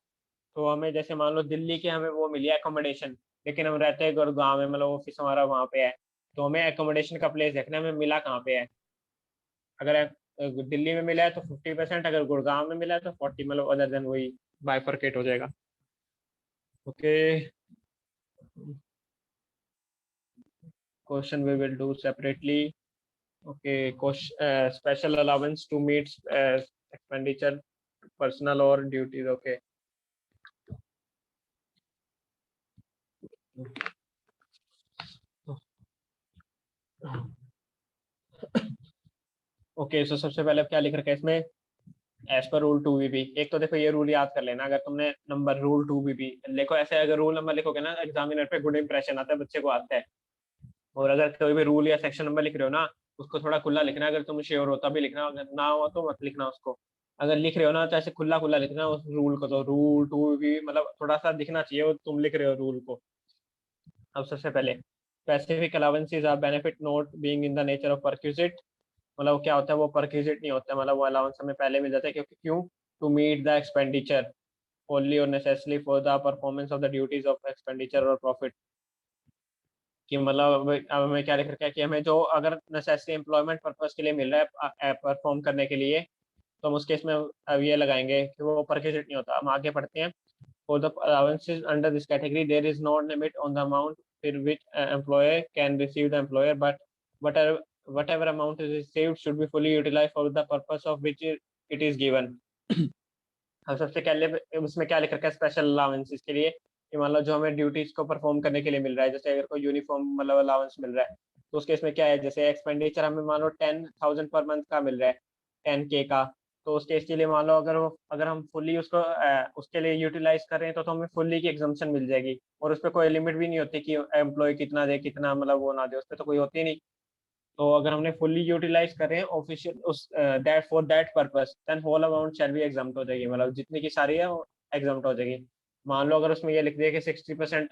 तो हमें जैसे मान लो दिल्ली की हमें वो मिली है एकोमोडेशन, लेकिन हम रहते हैं गुड़गांव में, मतलब ऑफिस हमारा वहाँ पे है, तो हमें एकोमोडेशन का प्लेस देखना है हमें मिला कहाँ पे है। अगर दिल्ली में मिला है तो 50%, अगर गुड़गांव में मिला है तो 40, मतलब अदर देन वही बाइफरकेट हो जाएगा। Okay, question we will do separately. Okay, special allowance to meet expenditure personal और ड्यूटीज। ओके, ओके, सो सबसे पहले क्या लिख रखा है इसमें, एज पर रूल 2BB। एक तो देखो ये रूल याद कर लेना, अगर तुमने नंबर रूल 2BB देखो, ऐसे अगर रूल नंबर लिखोगे ना एग्जामिनर पे गुड इंप्रेशन आता है, बच्चे को आता है। और अगर कोई भी रूल या सेक्शन नंबर लिख रहे हो ना, उसको थोड़ा खुला लिखना, अगर तुम श्योर हो तभी लिखना, अगर ना हो तो मत लिखना उसको। अगर लिख रहे हो ना तो ऐसे खुला खुला लिखना उस रूल को, तो रूल 2BB मतलब थोड़ा सा दिखना चाहिए वो तुम लिख रहे हो रूल को। अब सबसे पहले specific allowances are benefit not being in the nature of perquisite. मतलब क्या होता है, वो परक्यूजिट नहीं होता, मतलब वो अलाउंस हमें पहले मिल जाता है, क्योंकि क्यों, to meet the expenditure only और necessary for the performance of the duties of expenditure और प्रॉफिट। कि मतलब अब हमें क्या लिख रखा है कि हमें जो अगर नेसेसरी एम्प्लॉयमेंट पर्पज के लिए मिल रहा है परफॉर्म करने के लिए, तो हम उस केस में अब ये लगाएंगे कि वो परक्यूजिट नहीं होता। हम आगे पढ़ते हैं। For the allowances under this category there is no limit on the amount for which employer can receive the employer, but whatever amount is received should be fully utilized for the purpose of which it is given। हम सबसे पहले उसमें क्या लिख रखा है special allowances के लिए, कि मान लो जो हमें ड्यूटीज को परफॉर्म करने के लिए मिल रहा है, जैसे अगर कोई यूनिफॉर्म मतलब अलाउंस मिल रहा है, तो उसके इसमें क्या है, जैसे एक्सपेंडिचर हमें मान लो 10,000 पर मंथ का मिल रहा है, 10K का, तो उसके इसके लिए मान लो अगर हम फुल्ली उसको उसके लिए यूटिलाइज कर रहे हैं, तो हमें फुल्ली की एग्जाम्पशन मिल जाएगी। और उस पर कोई लिमिट भी नहीं होती कि एम्प्लॉय कितना दे कितना, मतलब वो ना दे, उस पर तो कोई होती नहीं। तो अगर हमने फुल्ली यूटिलाइज कर रहे हैं ऑफिशियल उस that for that purpose, then whole amount shall be exempt हो जाएगी, मतलब जितनी की सारी है वो एग्जाम्प्ट हो जाएगी। मान लो अगर उसमें ये लिख दिया कि 60%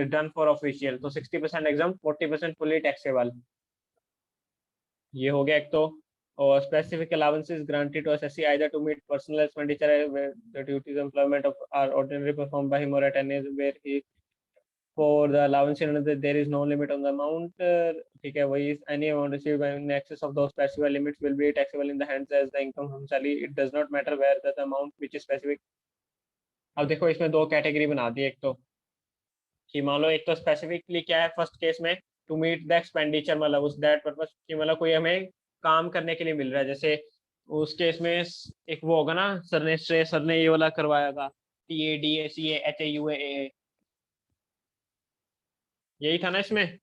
डन फॉर ऑफिशियल, तो 60% एग्जाम्प्ट, 40% फुल्ली टैक्सेबल। ये हो गया एक तो। और specific allowances granted to SSC either to meet personal expenditure the duties employment of are ordinary perform by him और at anywhere he for the allowance in another there is no limit on the amount। ठीक है, वही any amount received in excess of those specified limits will be taxable in the hands as the income from salary, it does not matter where the amount which is specific। अब देखो इसमें दो category बना दी, एक तो कि मान लो एक तो स्पेसिफिकली क्या है फर्स्ट केस में, टू मीट द एक्सपेंडिचर, मतलब उस दैट पर्पस कि मतलब कोई हमें काम करने के लिए मिल रहा है, जैसे उस केस में एक वो होगा ना, सर ने ये वाला करवाया, TADACA यही था ना इसमें,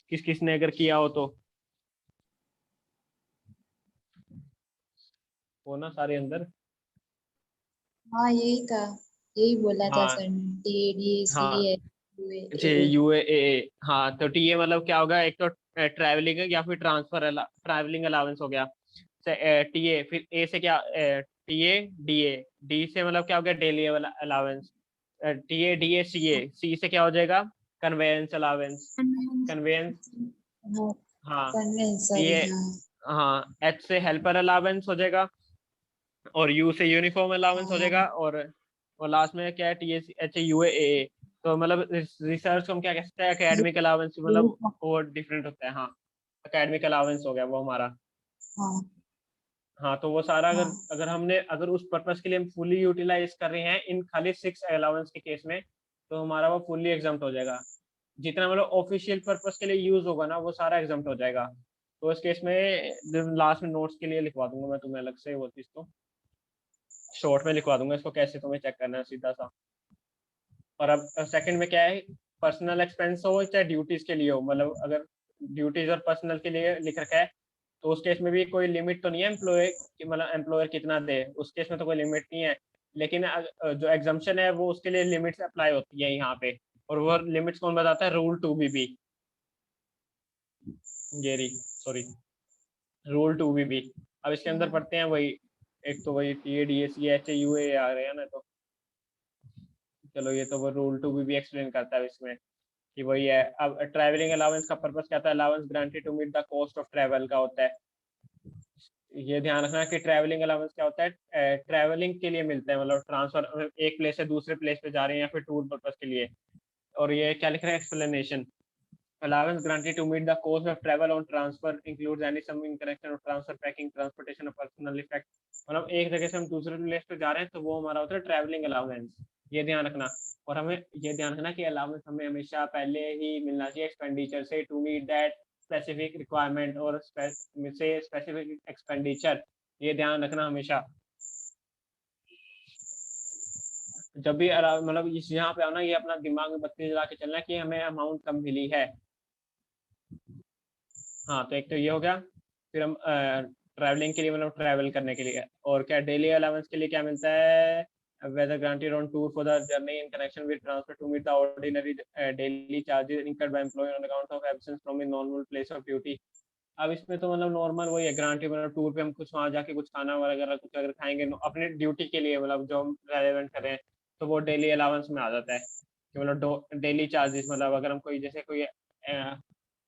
किस किसने अगर किया हो तो वो ना सारे अंदर। हाँ यही था, यही बोला था हाँ सर ने, हाँ, TADACA जी UAA। हाँ तो टीए मतलब क्या होगा, एक तो ट्रैवलिंग या फिर ट्रैवलिंग अलाउंस हो गया, टीए। फिर ए से क्या, TADA। डी से मतलब क्या हो गया, डेली वाला अलाउंस। TADACA। सी से क्या हो जाएगा, कन्वेंस अलाउंस, कन्वेंस। हाँ कन्वेंस, सॉरी। ये, हाँ हाँ एच से हेल्पर अलाउंस हो जाएगा, और यू से यूनिफॉर्म अलाउंस हो हाँ जाएगा, और लास्ट में क्या है, TACHUAA। तो मतलब रिसर्च को हम क्या कहते हैं, एकेडमिक अलाउंस, मतलब वो डिफरेंट होता है। हाँ, एकेडमिक अलाउंस हो गया वो हमारा। हाँ हाँ तो वो सारा अगर हाँ अगर हमने अगर उस पर्पस के लिए हम फुली यूटिलाइज कर रहे हैं इन खाली 6 अलाउंस के केस में, तो हमारा वो फुली एग्जाम्प्ट हो जाएगा। जितना मतलब ऑफिशियल पर्पस के लिए यूज होगा ना, वो सारा एग्जाम्प्ट हो जाएगा। तो इस केस में लास्ट में नोट्स के लिए लिखवा दूंगा मैं तुम्हें अलग से वो चीज, तो शॉर्ट में लिखवा दूंगा इसको, कैसे तुम्हें चेक करना है सीधा सा। और अब सेकंड में क्या है, पर्सनल एक्सपेंस हो चाहे ड्यूटीज के लिए हो, मतलब अगर ड्यूटीज और पर्सनल के लिए लिख रखा है, तो उस केस में भी कोई लिमिट तो नहीं है एम्प्लॉय की, मतलब एम्प्लॉयर कितना दे, उस केस में तो कोई लिमिट नहीं है। लेकिन जो एग्जाम्पशन है वो उसके लिए लिमिट्स अप्लाई होती है यहाँ पे। और वो लिमिट्स कौन बताता है, rule 2BB। Sorry, rule 2BB। अब इसके अंदर पढ़ते हैं वही, एक तो वही TADAC HAUA आ रहे हैं ना, तो चलो ये तो वो रूल 2 भी एक्सप्लेन करता है इसमें कि वही है। अब ट्रैवलिंग अलाउंस का पर्पस क्या था, allowance granted to meet the cost of travel का होता है। ये ध्यान रखना कि ट्रैवलिंग अलाउंस क्या होता है, ट्रैवलिंग के लिए मिलता है, मतलब ट्रांसफर एक प्लेस से दूसरे प्लेस पे जा रहे हैं या फिर टूर पर्पस के लिए। और ये क्या लिख रहा है, explanation, allowance granted to meet the cost of travel on transfer includes any sum in connection of transfer, packing, transportation of personal effect। मतलब एक जगह से हम दूसरे प्लेस पे जा रहे हैं तो वो हमारा होता है ट्रैवलिंग अलाउंस, ये ध्यान रखना। और हमें ये ध्यान रखना कि अलाउंस हमें हमेशा पहले ही मिलना चाहिए एक्सपेंडिचर से, to meet that specific requirement और स्पेसिफिक एक्सपेंडिचर, ये ध्यान रखना हमेशा। जब भी मतलब इस यहाँ पे आना, ये अपना दिमाग में बत्ती जला के चलना कि हमें अमाउंट कम मिली है। हाँ, तो एक तो ये हो गया। फिर हम ट्रैवलिंग के लिए, मतलब ट्रैवल करने के लिए, और क्या डेली अलाउंस के लिए क्या मिलता है, whether granted on tour for the journey in connection with transfer to meet the ordinary daily charges incurred by employee on account of absence from a normal place of duty। अब इसमें तो मतलब normal वही है, granted मतलब tour पे हम कुछ वहाँ जाके कुछ खाना वगैरह कुछ अगर खाएंगे अपने ड्यूटी के लिए, मतलब जो हम रेलेवेंट कर रहे हैं, तो वो डेली अलाउंस में आ जाता है कि मतलब डेली चार्जेस, मतलब अगर हम कोई जैसे कोई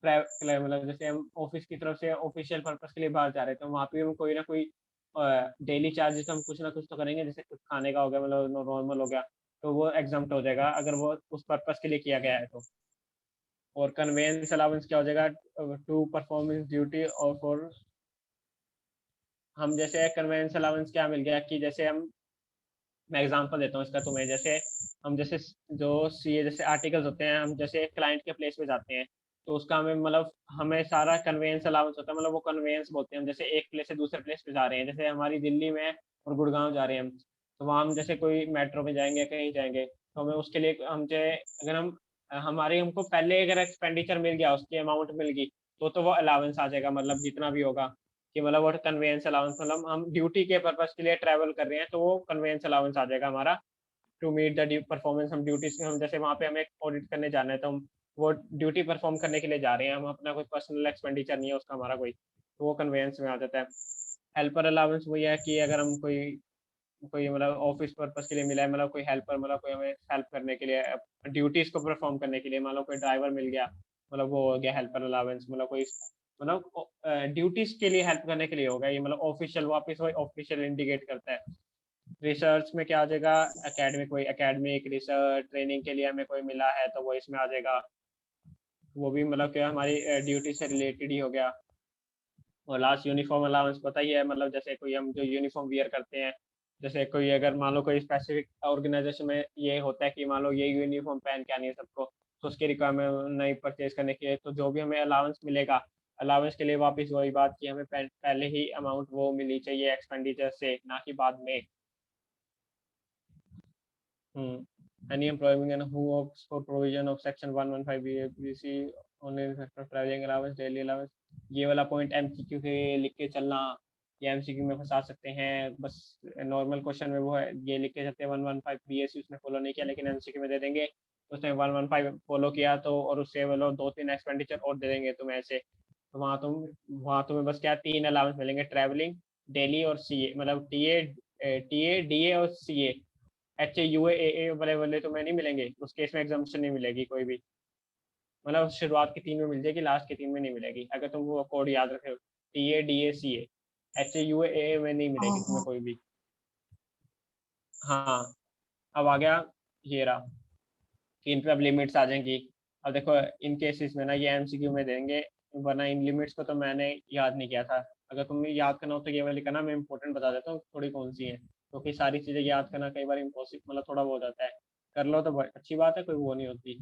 मतलब जैसे हम ऑफिस की तरफ से ऑफिशियल पर्पस के लिए बाहर जा रहे हैं, तो वहाँ पे हम कोई ना कोई डेली चार्जेस हम कुछ ना कुछ तो करेंगे, जैसे कुछ खाने का हो गया, मतलब नॉर्मल हो गया, तो वो एग्जम्प्ट हो जाएगा अगर वो उस पर्पस के लिए किया गया है तो। और कन्वेंस अलाउंस क्या हो जाएगा, टू परफॉर्मेंस ड्यूटी और फॉर, हम जैसे कन्वेंस अलाउंस क्या मिल गया कि जैसे हम, मैं एग्जांपल देता हूँ इसका तुम्हें, जैसे हम जैसे जो सीए जैसे आर्टिकल्स होते हैं, हम जैसे क्लाइंट के प्लेस पे जाते हैं तो उसका हमें मतलब हमें सारा कन्वेंस अलाउंस होता है, मतलब वो कन्वेंस बोलते हैं, हम जैसे एक प्लेस से दूसरे प्लेस पे जा रहे हैं, जैसे हमारी दिल्ली में और गुड़गांव जा रहे हैं हम, तो वहाँ हम जैसे कोई मेट्रो में जाएंगे कहीं जाएंगे, तो हमें उसके लिए हम चाहे अगर हम हमारे हमको पहले अगर एक्सपेंडिचर मिल गया, उसकी अमाउंट मिल गई, तो वो अलाउंस आ जाएगा, मतलब जितना भी होगा कि मतलब वो कन्वेंस अलाउंस, मतलब हम ड्यूटी के पर्पस के लिए ट्रैवल कर रहे हैं तो वो कन्वेंस अलाउंस आ जाएगा हमारा, टू मीट द परफॉर्मेंस। हम ड्यूटी से हम जैसे वहाँ पे हमें ऑडिट करने जाना है, तो हम वो ड्यूटी परफॉर्म करने के लिए जा रहे हैं, हम अपना कोई पर्सनल एक्सपेंडिचर नहीं है उसका हमारा कोई, तो वो कन्वेंस में आ जाता है। हेल्पर अलाउंस वही है कि अगर हम कोई कोई मतलब ऑफिस पर्पस के लिए मिला है, मतलब कोई हेल्पर, मतलब कोई हमें हेल्प करने के लिए ड्यूटीज को परफॉर्म करने के लिए, मान लो कोई ड्राइवर मिल गया, मतलब वो हो गया हेल्पर अलाउंस, मतलब कोई मतलब ड्यूटीज के लिए हेल्प करने के लिए होगा ये, मतलब ऑफिशियल, वापस वही ऑफिशियल इंडिकेट करता है। रिसर्च में क्या आ जाएगा, एकेडमिक, कोई एकेडमिक रिसर्च ट्रेनिंग के लिए हमें कोई मिला है तो वो इसमें आ जाएगा, वो भी मतलब क्या हमारी ड्यूटी से रिलेटेड ही हो गया। और लास्ट यूनिफॉर्म अलाउंस पता ही है, मतलब जैसे कोई हम जो यूनिफॉर्म वियर करते हैं, जैसे कोई अगर मान लो कोई स्पेसिफिक ऑर्गेनाइजेशन में ये होता है कि मान लो ये यूनिफॉर्म पहन के आनी है सबको, तो उसकी रिक्वायरमेंट नहीं परचेज करने के लिए, तो जो भी हमें अलाउंस मिलेगा, अलाउंस के लिए वापस वही बात कि हमें पहले ही अमाउंट वो मिली चाहिए एक्सपेंडिचर से, ना कि बाद में। Any employment who opts for provision of section 115 BAPC only in respect of traveling allowance, daily allowance, ये वाला पॉइंट एमसीक्यू के लिख के चलना, ये एमसीक्यू में फंसा सकते हैं, बस नॉर्मल क्वेश्चन में वो है ये लिख के चलते हैं 115 बीएससी उसने फॉलो नहीं किया, लेकिन एमसीक्यू में दे देंगे उसने 115 फॉलो किया तो, और उससे वो लोग 2-3 एक्सपेंडिचर और दे देंगे तुम्हें ऐसे, तो वहाँ तुम्हें बस क्या 3 अलाउंस मिलेंगे, ट्रैवलिंग, डेली और सीए, मतलब टीए डीए और सीए, HAUA वाले वाले तुम्हें नहीं मिलेंगे, उस केस में एग्जाम्पशन नहीं मिलेगी कोई भी, मतलब शुरुआत के 3 में मिल जाएगी, लास्ट के 3 में नहीं मिलेगी, अगर तुम वो कोड याद रखे, TADACA, HAUA में नहीं मिलेगी तुम्हें कोई भी। हाँ, अब आ गया ये रहा कि इन पे अब लिमिट्स आ जाएंगी। अब देखो इन केसेस में ना ये एमसीक्यू में देंगे, वरना इन लिमिट्स को तो मैंने याद नहीं किया था, अगर तुम्हें याद करना हो तो ये वाली करना, मैं इंपॉर्टेंट बता देता हूँ थोड़ी कौन सी है, क्योंकि सारी चीज़ें याद करना कई बार इम्पॉसिबल, मतलब थोड़ा वो हो जाता है, कर लो तो अच्छी बात है, कोई वो नहीं होती।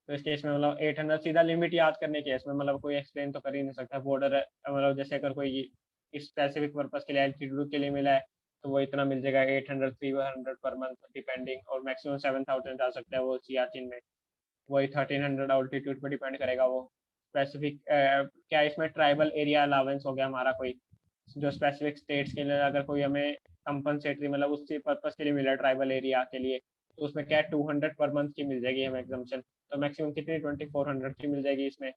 तो इस केस में मतलब 800 सीधा लिमिट याद करने के, इसमें मतलब कोई एक्सप्लेन तो कर ही नहीं सकता, बॉर्डर मतलब जैसे अगर कोई स्पेसिफिक पर्पस के लिए एल्टीट्यूड के लिए मिला है तो वो इतना मिल जाएगा, 800-300 पर मंथ डिपेंडिंग, और मैक्सिमम 7000 जा सकता है वो सियाचिन में, वही 1300 ऑल्टीट्यूड पे डिपेंड करेगा वो। स्पेसिफिक क्या इसमें ट्राइबल एरिया अलावेंस हो गया हमारा कोई, जो स्पेसिफिक स्टेट्स के लिए अगर कोई हमें कंपनसेटरी मतलब उसी पर्पस के लिए मिला ट्राइबल एरिया के लिए, तो उसमें क्या 200 पर मंथ की मिल जाएगी हमें एग्जाम्पशन, तो मैक्सिमम कितनी 2400 की मिल जाएगी इसमें।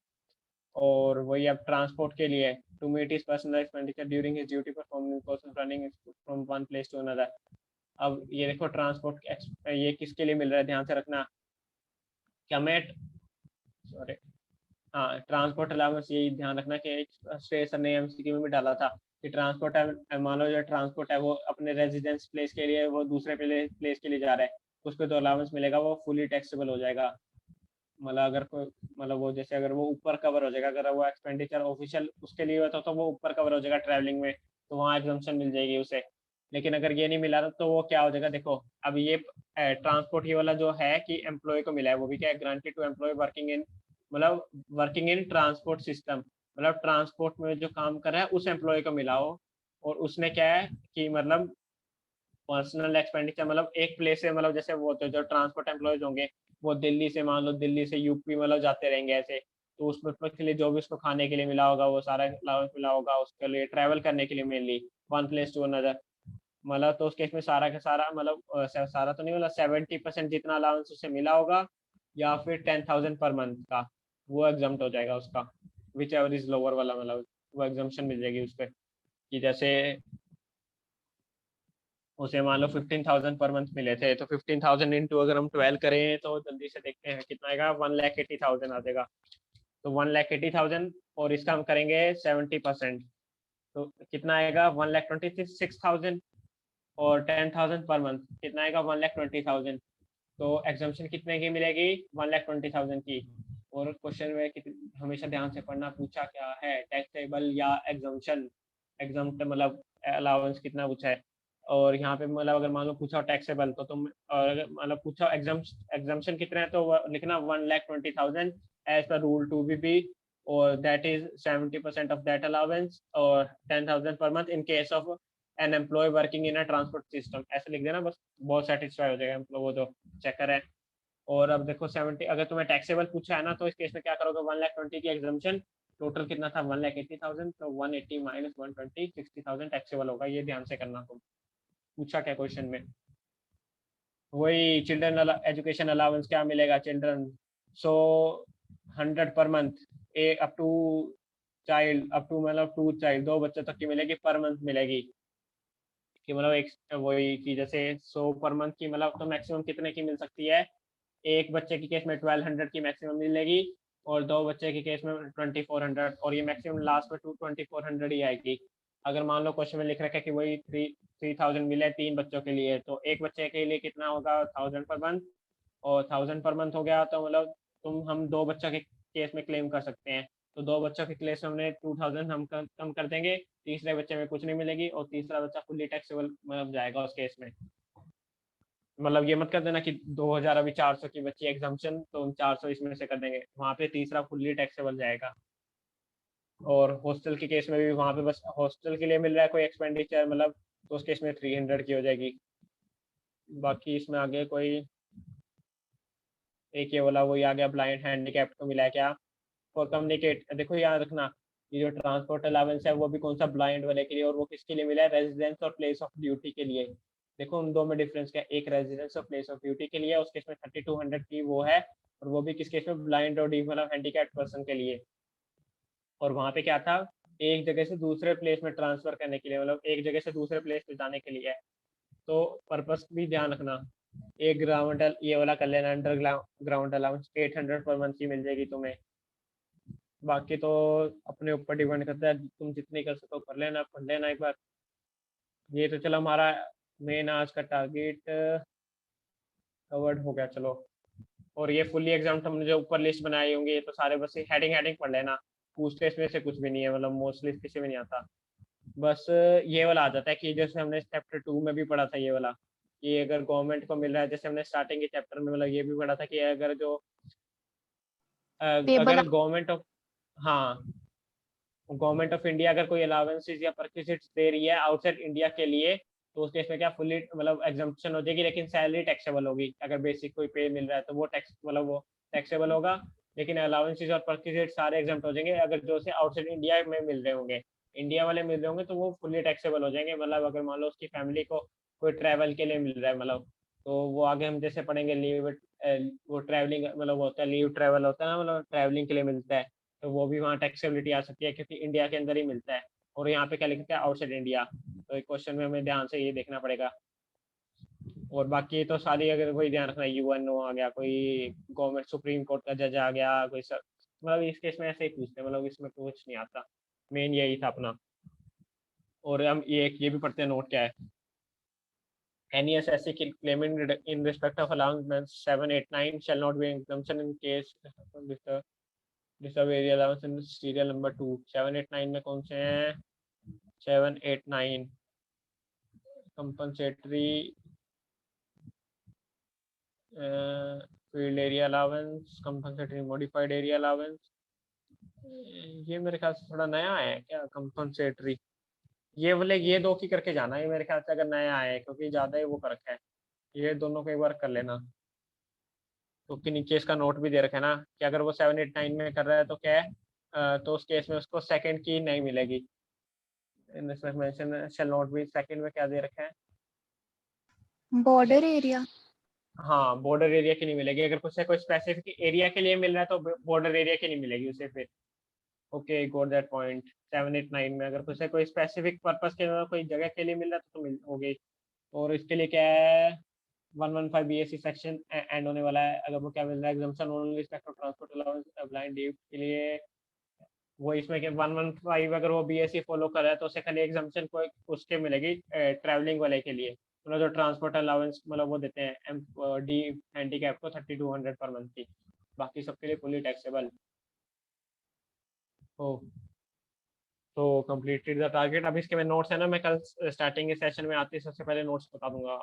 और वही अब ट्रांसपोर्ट के लिए to meet his personal expenditure during his duty performing course of running from one place to another. अब ये देखो ट्रांसपोर्ट ये किसके लिए मिल रहा है, ध्यान से रखना। क्या मैं सॉरी हाँ ट्रांसपोर्ट अलाउंस, ये ध्यान रखना कि श्रेय सर ने एमसीक्यू में भी डाला था कि ट्रांसपोर्ट मान लो जो ट्रांसपोर्ट है वो अपने रेजिडेंस प्लेस के लिए वो दूसरे प्लेस के लिए जा रहा है, उसको जो अलाउंस मिलेगा वो फुली टैक्सेबल हो जाएगा। मतलब अगर कोई मतलब वो जैसे अगर वो ऊपर कवर हो जाएगा, अगर वो एक्सपेंडिचर ऑफिशियल उसके लिए होता तो वो ऊपर कवर हो जाएगा ट्रैवलिंग में, तो वहाँ एग्जम्पशन मिल जाएगी उसे। लेकिन अगर ये नहीं मिला तो वो क्या हो जाएगा, देखो अब ये ट्रांसपोर्ट ये वाला जो है कि एम्प्लॉय को मिला है, वो भी क्या है, granted to employee working in मतलब वर्किंग इन ट्रांसपोर्ट सिस्टम, मतलब ट्रांसपोर्ट में जो काम कर रहा है उस एम्प्लॉय को मिला हो। और उसने क्या है कि मतलब पर्सनल एक्सपेंडिचर मतलब एक प्लेस से मतलब जैसे वो होते जो ट्रांसपोर्ट एम्प्लॉयज होंगे वो दिल्ली से मान लो दिल्ली से यूपी मतलब जाते रहेंगे ऐसे, तो उसमें के लिए जो भी उसको खाने के लिए मिला होगा वो सारा अलाउंस मिला होगा उसके लिए ट्रैवल करने के लिए mainly one place to another. मतलब तो उस केस में सारा का सारा मतलब सारा तो नहीं मतलब 70% जितना अलाउंस उसे मिला होगा या फिर 10,000 पर मंथ का वो एग्जाम्प्ट हो जाएगा उसका, विच एवर इज लोअर वाला मतलब वो एग्जाम्पशन मिल जाएगी उस पर कि जैसे उसे मान लो 15,000 पर मंथ मिले थे, तो 15,000 इंटू अगर हम 12 करें तो जल्दी से देखते हैं कितना आएगा, 1,80,000 आ जाएगा। तो 1,80,000 और इसका हम करेंगे 70%, तो कितना आएगा 1,26,000 और 10,000 पर मंथ कितना आएगा 1,20,000। तो एग्जाम्पशन कितने की मिलेगी 1,20,000 की। और क्वेश्चन में हमेशा ध्यान से पढ़ना, पूछा क्या है टैक्सेबल या एग्जाम्पशन, एग्जाम्प्ट मतलब अलाउंस कितना पूछा है। और यहाँ पे मतलब अगर मान लो पूछा टैक्सेबल तो तुम और अगर मतलब पूछा एग्जाम्पशन कितने हैं तो लिखना 1,20,000 एज पर रूल 2BB और that is 70% of that allowance और 10,000 पर month in case of an employee working in a transport system, ऐसे लिख देना बस, बहुत सेटिस्फाई हो जाएगा वो जो चेकर है। और अब देखो 70 अगर तुम्हें टैक्सेबल पूछा है ना तो इस केस में क्या करोगे 1,20,000 की एग्जाम्पशन, टोटल कितना था 1,80,000, तो 180 माइनस 120 60,000 टैक्सेबल होगा, ये ध्यान से करना तुम। पूछा क्या क्वेश्चन में, वही चिल्ड्रन एजुकेशन अलाउंस क्या मिलेगा चिल्ड्रन, सो 100 पर month a up to child up to मतलब 2 चाइल्ड 2 बच्चों तक की मिलेगी पर मंथ मिलेगी कि मतलब एक वही कि जैसे 100 पर मंथ की मतलब तो मैक्सिमम कितने की मिल सकती है, एक बच्चे के केस में 1,200 की मैक्सिमम मिलेगी और 2 बच्चे के केस में 2,400 और ये मैक्सिमम लास्ट में 2,400 ही आएगी। अगर मान लो क्वेश्चन में लिख रखा है कि वही 3,000 मिले 3 बच्चों के लिए, तो एक बच्चे के लिए कितना होगा 1,000 पर मंथ, और 1,000 पर मंथ हो गया तो मतलब हम 2 बच्चों के केस में क्लेम कर सकते हैं। तो 2 बच्चों के केस में हमने 2,000 हम कम कर देंगे, तीसरे बच्चे में कुछ नहीं मिलेगी और तीसरा बच्चा फुल्ली टैक्सेबल मतलब जाएगा उस केस में। मतलब ये मत कर देना कि 2,000 अभी 400 की बच्ची एग्जाम्पशन तो हम 400 इसमें से कर देंगे, वहाँ पे तीसरा फुल्ली टैक्सेबल जाएगा। और हॉस्टल के केस में भी वहाँ पे बस हॉस्टल के लिए मिल रहा है कोई एक्सपेंडिचर मतलब तो उस केस में 300 की हो जाएगी। बाकी इसमें आगे कोई एक ये वाला वही आ गया ब्लाइंड हैंडीकैप को मिला है क्या फॉर कम्युनिकेट, देखो याद रखना ये जो ट्रांसपोर्ट अलाउंस है वो भी कौन सा ब्लाइंड वाले के लिए और वो किसके लिए मिला है, रेजिडेंस और प्लेस ऑफ ड्यूटी के लिए। देखो उन दो में डिफरेंस क्या, एक रेजिडेंस और प्लेस ऑफ ड्यूटी के लिए उसके इसमें 3,200 की वो है, और वो भी किस केस में ब्लाइंड और मतलब हैंडीकैप पर्सन के लिए। और वहाँ पे क्या था, एक जगह से दूसरे प्लेस में ट्रांसफर करने के लिए मतलब एक जगह से दूसरे प्लेस पे जाने के लिए है। तो पर्पस भी ध्यान रखना, एक ग्राउंड ये वाला कर लेना, under ground allowance 800 per month की मिल जाएगी तुम्हें। बाकी तो अपने ऊपर डिपेंड करता है, तुम जितनी कर सको कर लेना, पढ़ लेना एक बार। ये तो चलो हमारा मेन आज का टारगेट कवर्ड हो गया चलो। और ये फुल्ली एग्जाम हमने जो ऊपर लिस्ट बनाई होंगी ये तो सारे बस हेडिंग हेडिंग पढ़ लेना, पूछते इसमें से कुछ भी नहीं है, मतलब मोस्टली किसी में नहीं आता। बस ये वाला आ जाता है कि जैसे हमने चैप्टर 2 में भी पढ़ा था ये वाला, कि अगर गवर्नमेंट को मिल रहा है, जैसे हमने स्टार्टिंग के चैप्टर में मतलब ये भी पढ़ा था कि अगर जो टेबल अगर गवर्नमेंट ऑफ हाँ गवर्नमेंट ऑफ इंडिया अगर कोई अलाउंसेस या परक्विजिट्स दे रही है आउटसाइड इंडिया के लिए तो उस केस में क्या फुल्ली मतलब एग्जम्पशन हो जाएगी, लेकिन सैलरी टैक्सेबल होगी। अगर बेसिक कोई पे मिल रहा है तो वो टैक्स मतलब वो टैक्सेबल होगा, लेकिन अलाउंसेस और परक्विजिट्स सारे एग्जम्प्ट हो जाएंगे। अगर जो से आउटसाइड इंडिया में मिल रहे होंगे, इंडिया वाले मिल रहे होंगे तो वो फुल्ली टैक्सेबल हो जाएंगे। मतलब अगर मान लो उसकी फैमिली को कोई ट्रैवल के लिए मिल रहा है मतलब, तो वो आगे हम जैसे पढ़ेंगे लीव वो ट्रैवलिंग मतलब होता है लीव ट्रैवल होता है ना, मतलब ट्रैवलिंग के लिए मिलता है तो वो भी वहाँ टैक्सेबिलिटी आ सकती है क्योंकि इंडिया के अंदर ही मिलता है। और यहाँ पे क्या लिखा है आउटसाइड इंडिया, तो एक क्वेश्चन में हमें ध्यान से ये देखना पड़ेगा। और बाकी तो सारी अगर कोई ध्यान रखना, यूएनओ आ गया, कोई गवर्नमेंट सुप्रीम कोर्ट का जज आ गया, कोई सर, मतलब इस केस में ऐसे ही पूछते हैं, मतलब इसमें कुछ नहीं आता, मेन यही था अपना। और हम ये भी पढ़ते हैं नोट क्या है। Any assessee claiming in respect of allowance 7, 8, 9 shall not be exemption in case disturb area allowance in serial number 2। 7, 8, 9 में कौन से हैं? 7, 8, 9 compensatory field area allowance, compensatory modified area allowance। ये मेरे ख्याल से थोड़ा नया है क्या compensatory, ये बोले ये दो की करके जाना है मेरे ख्याल से, अगर नया आया है क्योंकि ज्यादा ही वो कर रखा है। ये दोनों को एक बार कर लेना, क्योंकि नीचे इसका नोट भी दे रखा है ना कि अगर वो 7, 8, 9 में कर रहा है तो क्या है, तो उस केस में उसको सेकंड की नहीं मिलेगी। Mention shall not be, second में क्या दे रखा है? Border area. हाँ, बॉर्डर एरिया की नहीं मिलेगी। अगर उसे कोई स्पेसिफिक एरिया के लिए मिल रहा है तो बॉर्डर एरिया की नहीं मिलेगी उसे फिर। Okay, got that point. 7, 8, 9 में अगर उसे कोई स्पेसिफिक पर्पस के लिए कोई जगह के लिए मिल रहा है तो मिल हो गई। और इसके लिए क्या है, 115 BSc सेक्शन एंड होने वाला है। अगर वो क्या मिल रहा है, exemption only respect of transport allowance blind leave के लिए, वो इसमें के 115 अगर वो BSc फॉलो कर रहा है तो उसे खाली एग्जाम्पशन को उसके मिलेगी ट्रैवलिंग वाले के लिए, मतलब जो ट्रांसपोर्ट अलाउंस मतलब वो देते हैं डी हैंडीकैप को 3200 पर मंथ की, बाकी सबके लिए फुली टैक्सेबल हो। तो कंप्लीटेड द टारगेट। अब इसके में नोट्स है ना, मैं कल स्टार्टिंग के सेशन में आते सबसे पहले नोट्स बता दूंगा।